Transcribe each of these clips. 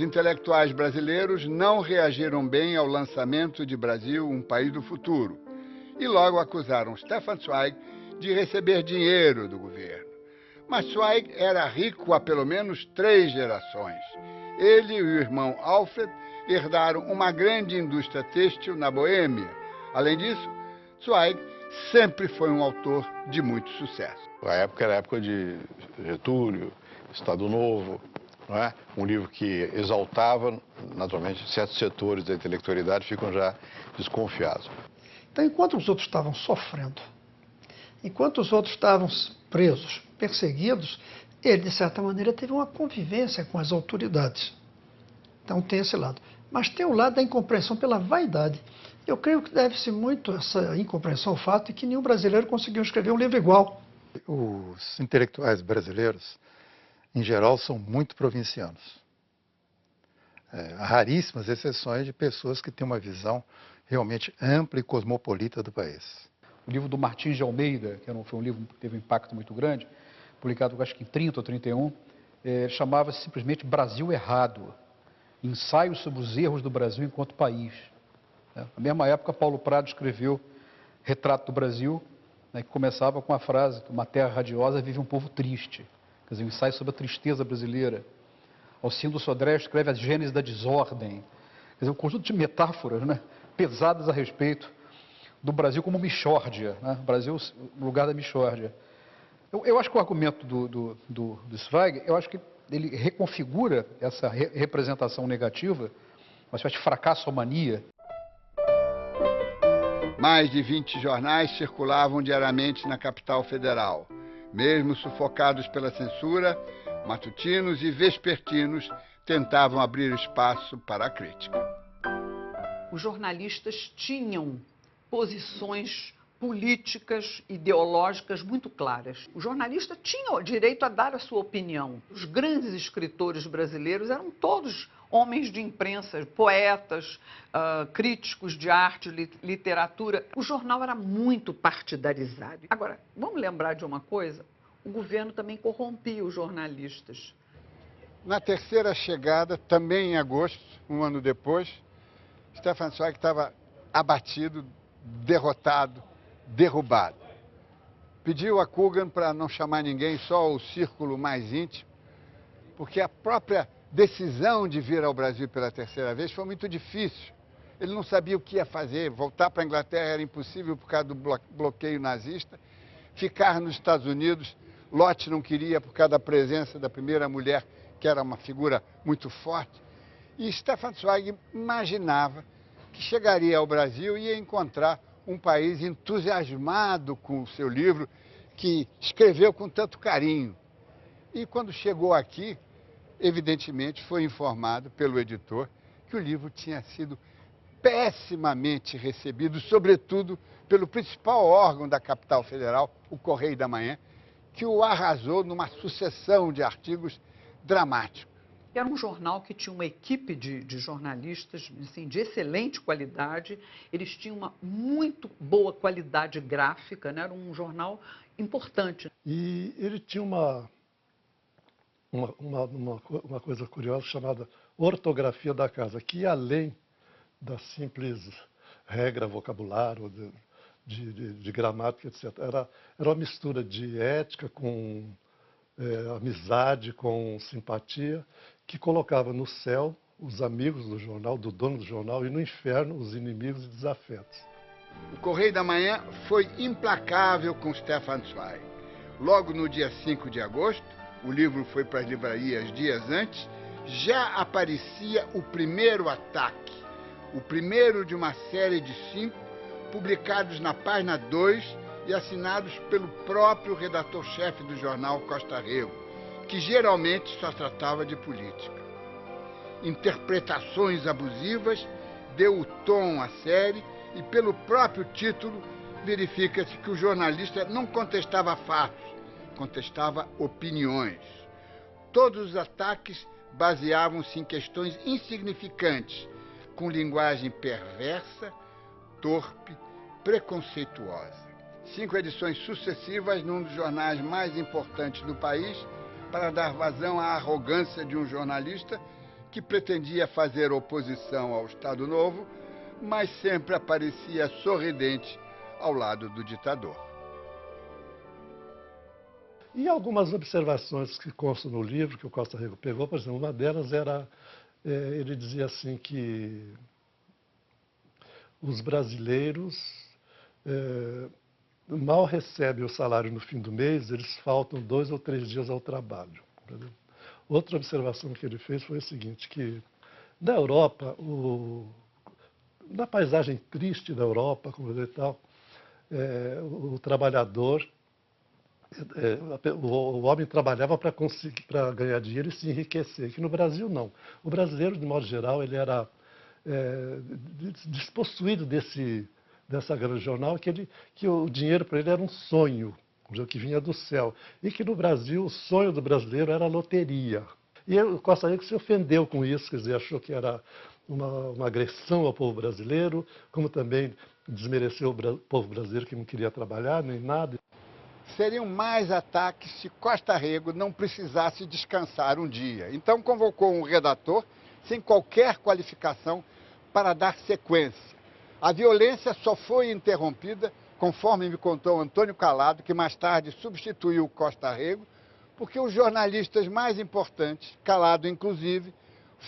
Os intelectuais brasileiros não reagiram bem ao lançamento de Brasil, um país do futuro, e logo acusaram Stefan Zweig de receber dinheiro do governo. Mas Zweig era rico há pelo menos 3 gerações. Ele e o irmão Alfred herdaram uma grande indústria têxtil na Boêmia. Além disso, Zweig sempre foi um autor de muito sucesso. A época era a época de Getúlio, Estado Novo, não é? Um livro que exaltava, naturalmente, certos setores da intelectualidade ficam já desconfiados. Então, enquanto os outros estavam sofrendo, enquanto os outros estavam presos, perseguidos, ele, de certa maneira, teve uma convivência com as autoridades. Então, tem esse lado. Mas tem o lado da incompreensão pela vaidade. Eu creio que deve-se muito essa incompreensão ao fato de que nenhum brasileiro conseguiu escrever um livro igual. Os intelectuais brasileiros, em geral, são muito provincianos. Há raríssimas exceções de pessoas que têm uma visão realmente ampla e cosmopolita do país. O livro do Martins de Almeida, que foi um livro que teve um impacto muito grande, publicado acho que em 30 ou 31, chamava-se simplesmente Brasil Errado, Ensaios sobre os erros do Brasil enquanto país. Na mesma época, Paulo Prado escreveu Retrato do Brasil, que começava com a frase que uma terra radiosa vive um povo triste. Quer dizer, um ensaio sobre a tristeza brasileira. Alcindo Sodré escreve a Gênese da Desordem. Quer dizer, um conjunto de metáforas, pesadas a respeito do Brasil como Mixórdia. O Brasil, o lugar da Mixórdia. Eu acho que o argumento do Zweig, eu acho que ele reconfigura essa representação negativa, uma espécie de fracassomania. Mais de 20 jornais circulavam diariamente na capital federal. Mesmo sufocados pela censura, matutinos e vespertinos tentavam abrir espaço para a crítica. Os jornalistas tinham posições políticas, ideológicas muito claras. O jornalista tinha o direito a dar a sua opinião. Os grandes escritores brasileiros eram todos homens de imprensa, poetas, críticos de arte, literatura. O jornal era muito partidarizado. Agora, vamos lembrar de uma coisa? O governo também corrompia os jornalistas. Na terceira chegada, também em agosto, um ano depois, Stefan Zweig estava abatido, derrotado, derrubado. Pediu a Coogan para não chamar ninguém, só o círculo mais íntimo, porque a própria decisão de vir ao Brasil pela terceira vez foi muito difícil. Ele não sabia o que ia fazer, voltar para a Inglaterra era impossível por causa do bloqueio nazista, ficar nos Estados Unidos, Lott não queria por causa da presença da primeira mulher, que era uma figura muito forte, e Stefan Zweig imaginava que chegaria ao Brasil e ia encontrar um país entusiasmado com o seu livro, que escreveu com tanto carinho. E quando chegou aqui, evidentemente foi informado pelo editor que o livro tinha sido pessimamente recebido, sobretudo pelo principal órgão da capital federal, o Correio da Manhã, que o arrasou numa sucessão de artigos dramáticos. Era um jornal que tinha uma equipe de jornalistas assim, de excelente qualidade, eles tinham uma muito boa qualidade gráfica, era um jornal importante. E ele tinha uma coisa curiosa chamada ortografia da casa, que ia além da simples regra, vocabulário, de gramática, etc. Era uma mistura de ética com amizade, com simpatia, que colocava no céu os amigos do jornal, do dono do jornal, e no inferno os inimigos e desafetos. O Correio da Manhã foi implacável com Stefan Zweig. Logo no dia 5 de agosto, o livro foi para as livrarias dias antes, já aparecia o primeiro ataque, o primeiro de uma série de 5, publicados na página 2 e assinados pelo próprio redator-chefe do jornal, Costa Rego, que geralmente só tratava de política. Interpretações abusivas deu o tom à série e, pelo próprio título, verifica-se que o jornalista não contestava fatos, contestava opiniões. Todos os ataques baseavam-se em questões insignificantes, com linguagem perversa, torpe, preconceituosa. 5 edições sucessivas num dos jornais mais importantes do país para dar vazão à arrogância de um jornalista que pretendia fazer oposição ao Estado Novo, mas sempre aparecia sorridente ao lado do ditador. E algumas observações que constam no livro, que o Costa Rego pegou, por exemplo, uma delas era, ele dizia assim que os brasileiros mal recebem o salário no fim do mês, eles faltam 2 ou 3 dias ao trabalho. Entendeu? Outra observação que ele fez foi o seguinte, que na Europa, na paisagem triste da Europa, como e tal, o trabalhador, o homem trabalhava para ganhar dinheiro e se enriquecer, que no Brasil não. O brasileiro, de modo geral, ele era despossuído dessa grana jornal, que o dinheiro para ele era um sonho, que vinha do céu. E que no Brasil, o sonho do brasileiro era a loteria. E o Costa Rego se ofendeu com isso, quer dizer, achou que era uma agressão ao povo brasileiro, como também desmereceu o povo brasileiro que não queria trabalhar, nem nada. Seriam mais ataques se Costa Rego não precisasse descansar um dia. Então convocou um redator sem qualquer qualificação para dar sequência. A violência só foi interrompida, conforme me contou Antônio Calado, que mais tarde substituiu Costa Rego, porque os jornalistas mais importantes, Calado inclusive,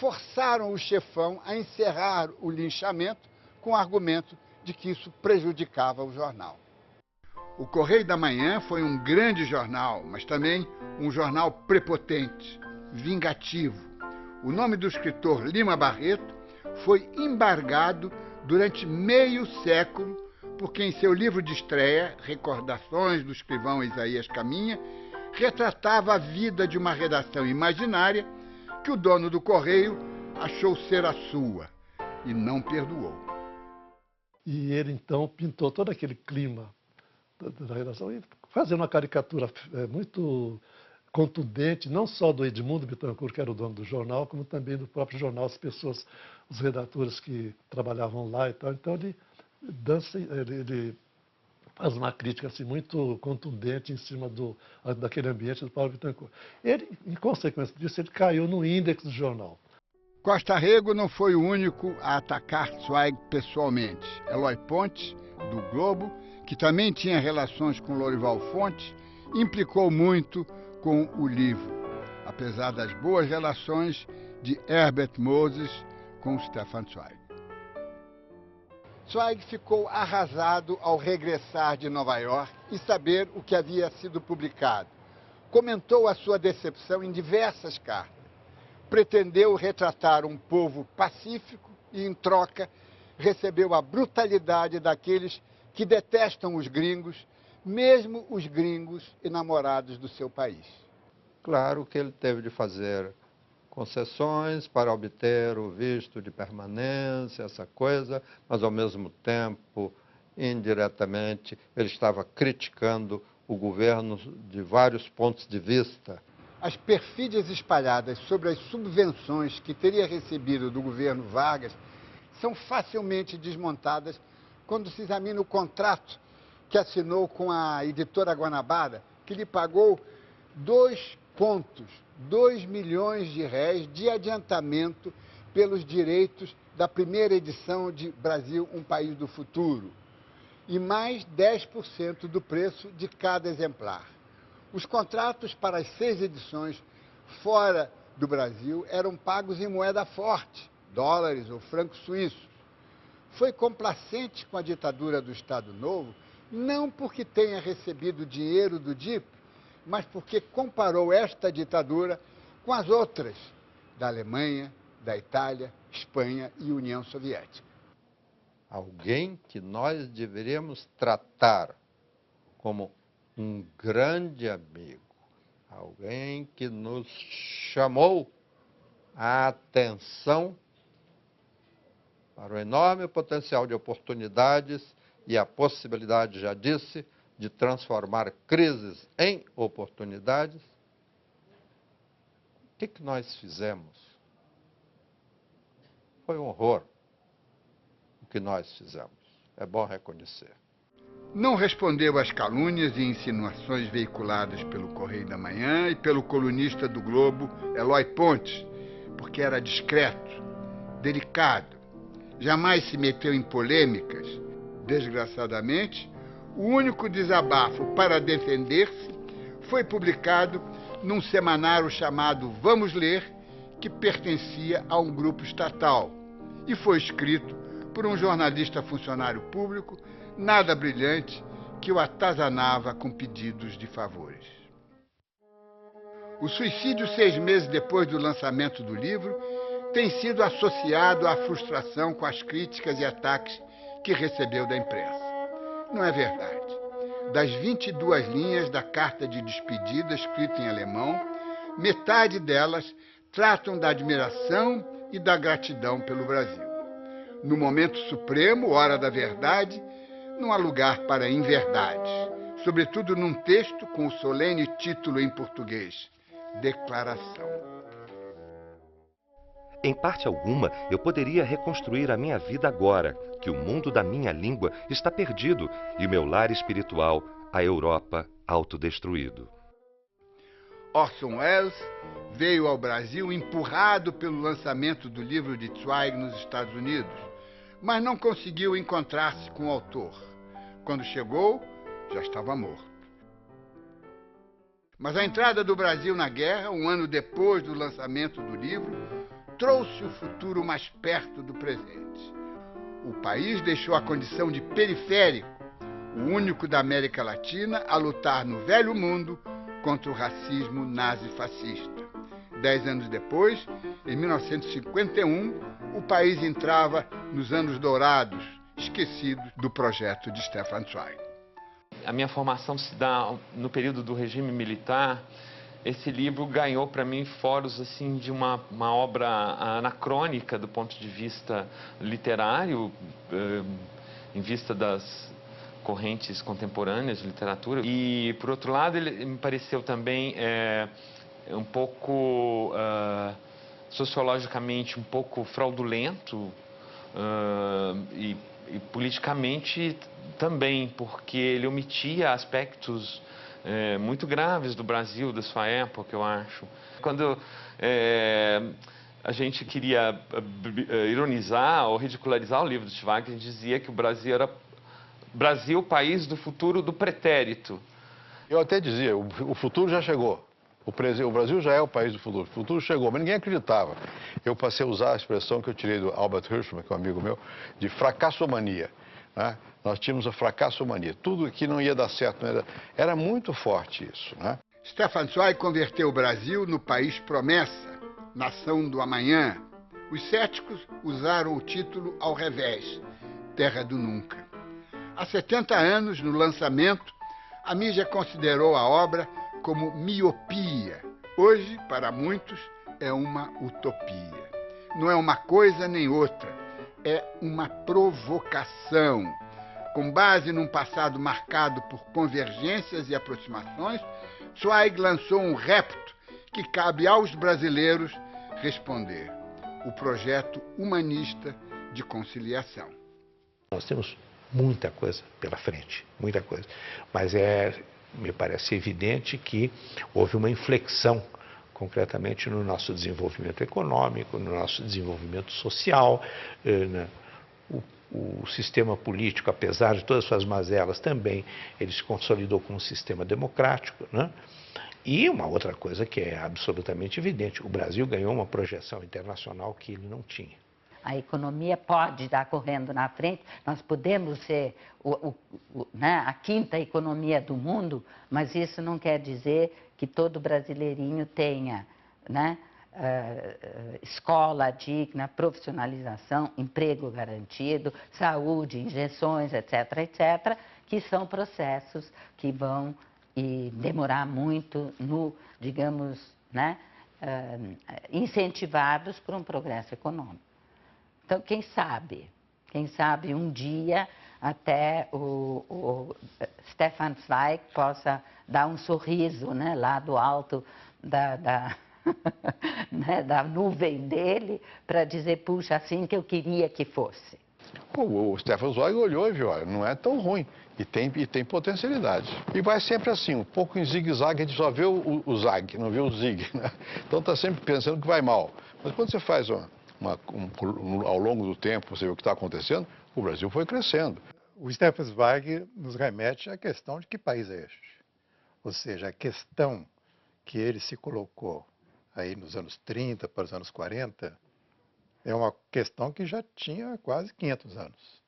forçaram o chefão a encerrar o linchamento com o argumento de que isso prejudicava o jornal. O Correio da Manhã foi um grande jornal, mas também um jornal prepotente, vingativo. O nome do escritor Lima Barreto foi embargado durante meio século, porque em seu livro de estreia, Recordações do escrivão Isaías Caminha, retratava a vida de uma redação imaginária que o dono do Correio achou ser a sua e não perdoou. E ele então pintou todo aquele clima da redação, e fazendo uma caricatura muito contundente, não só do Edmundo Bittencourt, que era o dono do jornal, como também do próprio jornal, as pessoas, os redatores que trabalhavam lá e tal. Então ele faz uma crítica assim, muito contundente em cima daquele ambiente do Paulo Bittencourt. Ele, em consequência disso, ele caiu no índex do jornal. Costa Rego não foi o único a atacar Zweig pessoalmente. Eloy Pontes, do Globo, que também tinha relações com Lorival Fontes, implicou muito com o livro, apesar das boas relações de Herbert Moses com Stefan Zweig. Zweig ficou arrasado ao regressar de Nova York e saber o que havia sido publicado. Comentou a sua decepção em diversas cartas. Pretendeu retratar um povo pacífico e, em troca, recebeu a brutalidade daqueles que detestam os gringos, mesmo os gringos enamorados do seu país. Claro que ele teve de fazer concessões para obter o visto de permanência, essa coisa, mas ao mesmo tempo, indiretamente, ele estava criticando o governo de vários pontos de vista. As perfídias espalhadas sobre as subvenções que teria recebido do governo Vargas são facilmente desmontadas quando se examina o contrato que assinou com a editora Guanabara, que lhe pagou 2 milhões de réis de adiantamento pelos direitos da primeira edição de Brasil, um País do Futuro, e mais 10% do preço de cada exemplar. Os contratos para as 6 edições fora do Brasil eram pagos em moeda forte, dólares ou francos suíços. Foi complacente com a ditadura do Estado Novo, não porque tenha recebido dinheiro do DIP, mas porque comparou esta ditadura com as outras, da Alemanha, da Itália, Espanha e União Soviética. Alguém que nós deveríamos tratar como um grande amigo, alguém que nos chamou a atenção para o enorme potencial de oportunidades e a possibilidade, já disse, de transformar crises em oportunidades. O que nós fizemos? Foi um horror o que nós fizemos. É bom reconhecer. Não respondeu às calúnias e insinuações veiculadas pelo Correio da Manhã e pelo colunista do Globo, Eloy Pontes, porque era discreto, delicado, jamais se meteu em polêmicas. Desgraçadamente, o único desabafo para defender-se foi publicado num semanário chamado Vamos Ler, que pertencia a um grupo estatal, e foi escrito por um jornalista funcionário público nada brilhante que o atazanava com pedidos de favores. O suicídio 6 meses depois do lançamento do livro tem sido associado à frustração com as críticas e ataques que recebeu da imprensa. Não é verdade. Das 22 linhas da carta de despedida escrita em alemão, metade delas tratam da admiração e da gratidão pelo Brasil. No momento supremo, hora da verdade, não há lugar para inverdades, sobretudo num texto com o solene título em português, Declaração. Em parte alguma, eu poderia reconstruir a minha vida agora, que o mundo da minha língua está perdido e meu lar espiritual, a Europa, autodestruído. Orson Welles veio ao Brasil empurrado pelo lançamento do livro de Zweig nos Estados Unidos, mas não conseguiu encontrar-se com o autor. Quando chegou, já estava morto. Mas a entrada do Brasil na guerra, um ano depois do lançamento do livro, trouxe o futuro mais perto do presente. O país deixou a condição de periférico, o único da América Latina a lutar no velho mundo contra o racismo nazi-fascista. 10 anos depois, em 1951, o país entrava nos anos dourados, esquecidos do projeto de Stefan Zweig. A minha formação se dá no período do regime militar. Esse livro ganhou para mim foros assim, de uma obra anacrônica do ponto de vista literário, em vista das correntes contemporâneas de literatura. E, por outro lado, ele me pareceu também um pouco, sociologicamente, um pouco fraudulento e politicamente também, porque ele omitia aspectos muito graves do Brasil, da sua época, eu acho. Quando a gente queria ironizar ou ridicularizar o livro de Zweig, a gente dizia que o Brasil era o país do futuro do pretérito. Eu até dizia, o futuro já chegou. O Brasil já é o país do futuro. O futuro chegou, mas ninguém acreditava. Eu passei a usar a expressão que eu tirei do Albert Hirschman, que é um amigo meu, de fracassomania. Né? Nós tínhamos a fracassomania. Tudo aqui não ia dar certo. Era muito forte isso. Né? Stefan Zweig converteu o Brasil no país promessa, nação do amanhã. Os céticos usaram o título ao revés, Terra do Nunca. Há 70 anos, no lançamento, a mídia considerou a obra como miopia. Hoje, para muitos, é uma utopia. Não é uma coisa nem outra, é uma provocação. Com base num passado marcado por convergências e aproximações, Zweig lançou um repto que cabe aos brasileiros responder: o projeto humanista de conciliação. Nós temos muita coisa pela frente, muita coisa, mas me parece evidente que houve uma inflexão concretamente no nosso desenvolvimento econômico, no nosso desenvolvimento social, o sistema político, apesar de todas as suas mazelas, também ele se consolidou como um sistema democrático, né? E uma outra coisa que é absolutamente evidente, o Brasil ganhou uma projeção internacional que ele não tinha. A economia pode estar correndo na frente, nós podemos ser né, a quinta economia do mundo, mas isso não quer dizer que todo brasileirinho tenha, né, escola digna, profissionalização, emprego garantido, saúde, injeções, etc., etc., que são processos que vão demorar muito digamos, né, incentivados por um progresso econômico. Então, quem sabe um dia até o Stefan Zweig possa dar um sorriso, né, lá do alto né, da nuvem dele para dizer, puxa, assim que eu queria que fosse. O Stefan Zweig olhou e viu, olha, não é tão ruim e tem potencialidade. E vai sempre assim, um pouco em zigue-zague, a gente só vê o zag, não vê o zig, né? Então está sempre pensando que vai mal. Mas quando você faz ao longo do tempo, você vê o que está acontecendo, o Brasil foi crescendo. O Stefan Zweig nos remete à questão de que país é este. Ou seja, a questão que ele se colocou aí nos anos 30 para os anos 40 é uma questão que já tinha quase 500 anos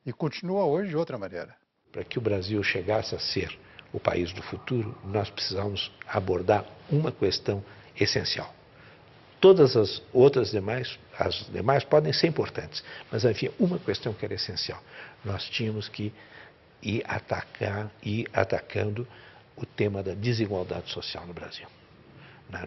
e continua hoje de outra maneira. Para que o Brasil chegasse a ser o país do futuro, nós precisamos abordar uma questão essencial. Todas as demais podem ser importantes, mas havia uma questão que era essencial. Nós tínhamos que ir atacando o tema da desigualdade social no Brasil.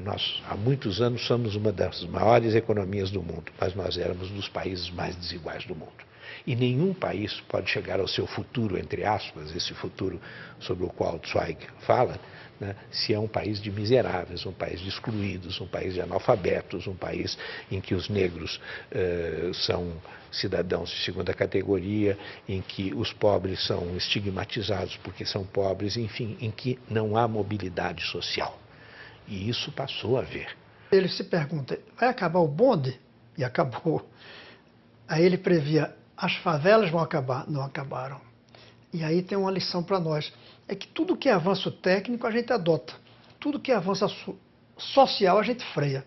Nós, há muitos anos, somos uma das maiores economias do mundo, mas nós éramos dos países mais desiguais do mundo. E nenhum país pode chegar ao seu futuro, entre aspas, esse futuro sobre o qual Zweig fala, né, se é um país de miseráveis, um país de excluídos, um país de analfabetos, um país em que os negros são cidadãos de segunda categoria, em que os pobres são estigmatizados porque são pobres, enfim, em que não há mobilidade social. E isso passou a haver. Ele se pergunta, vai acabar o bonde? E acabou. Aí ele previa, as favelas vão acabar. Não acabaram. E aí tem uma lição para nós. É que tudo que é avanço técnico a gente adota. Tudo que é avanço social a gente freia.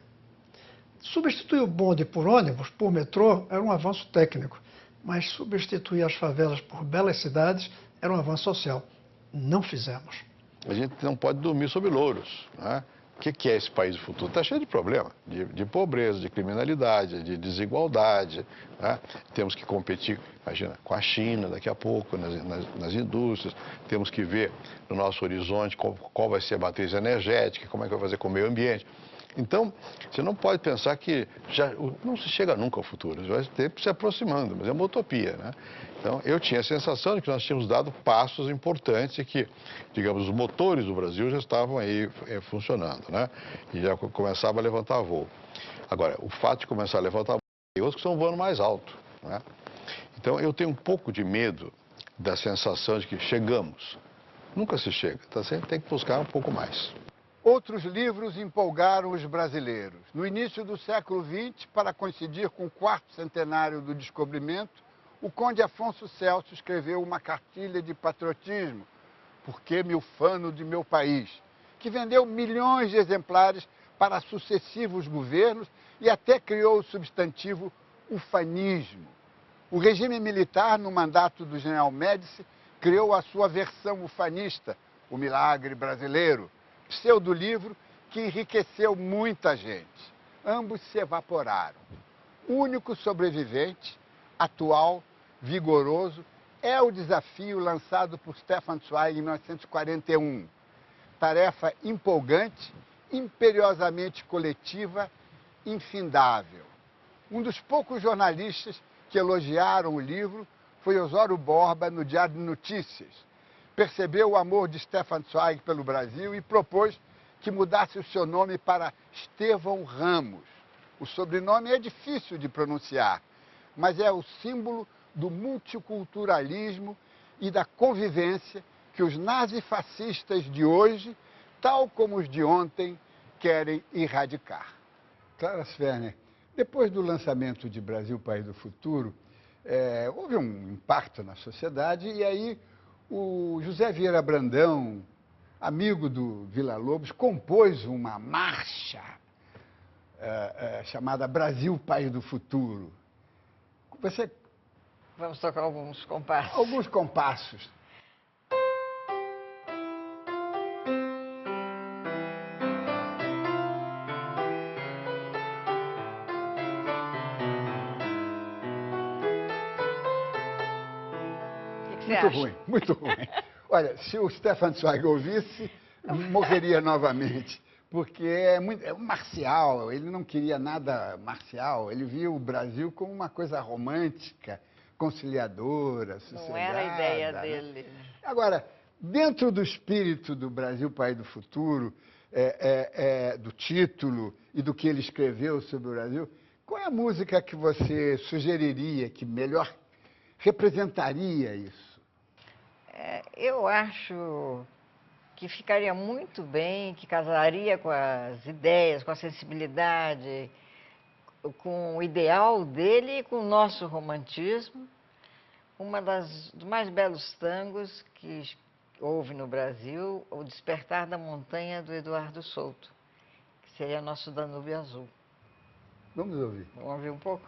Substituir o bonde por ônibus, por metrô, era um avanço técnico. Mas substituir as favelas por belas cidades era um avanço social. Não fizemos. A gente não pode dormir sobre louros, né? O que é esse país do futuro? Está cheio de problema, de pobreza, de criminalidade, de desigualdade, né? Temos que competir, imagina, com a China daqui a pouco, nas indústrias. Temos que ver no nosso horizonte qual vai ser a matriz energética, como é que vai fazer com o meio ambiente. Então, você não pode pensar que não se chega nunca ao futuro, vai ter se aproximando, mas é uma utopia, né? Então, eu tinha a sensação de que nós tínhamos dado passos importantes e que, digamos, os motores do Brasil já estavam aí funcionando, né? E já começava a levantar voo. Agora, o fato de começar a levantar voo, tem outros que estão voando mais alto, né? Então, eu tenho um pouco de medo da sensação de que chegamos. Nunca se chega, então sempre tem que buscar um pouco mais. Outros livros empolgaram os brasileiros. No início do século XX, para coincidir com o 4º centenário do descobrimento, o conde Afonso Celso escreveu uma cartilha de patriotismo, Porque me ufano de meu país, que vendeu milhões de exemplares para sucessivos governos e até criou o substantivo ufanismo. O regime militar, no mandato do general Médici, criou a sua versão ufanista, O Milagre Brasileiro, pseudolivro que enriqueceu muita gente. Ambos se evaporaram. O único sobrevivente, atual, vigoroso, é o desafio lançado por Stefan Zweig em 1941. Tarefa empolgante, imperiosamente coletiva, infindável. Um dos poucos jornalistas que elogiaram o livro foi Osório Borba, no Diário de Notícias. Percebeu o amor de Stefan Zweig pelo Brasil e propôs que mudasse o seu nome para Estevão Ramos. O sobrenome é difícil de pronunciar, mas é o símbolo do multiculturalismo e da convivência que os nazifascistas de hoje, tal como os de ontem, querem erradicar. Clara Sverner, depois do lançamento de Brasil, País do Futuro, houve um impacto na sociedade e aí o José Vieira Brandão, amigo do Villa-Lobos, compôs uma marcha chamada Brasil, País do Futuro. Vamos tocar alguns compassos. Alguns compassos. Muito ruim, muito ruim. Olha, se o Stefan Zweig ouvisse, morreria novamente, porque é marcial, ele não queria nada marcial, ele via o Brasil como uma coisa romântica, conciliadora, sossegada. Não era a ideia dele. Agora, dentro do espírito do Brasil, País do Futuro, do título e do que ele escreveu sobre o Brasil, qual é a música que você sugeriria que melhor representaria isso? Eu acho que ficaria muito bem, que casaria com as ideias, com a sensibilidade, com o ideal dele e com o nosso romantismo. Dos mais belos tangos que houve no Brasil, O Despertar da Montanha, do Eduardo Souto, que seria nosso Danúbio Azul. Vamos ouvir. Vamos ouvir um pouco?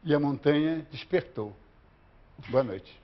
E a montanha despertou. Boa noite.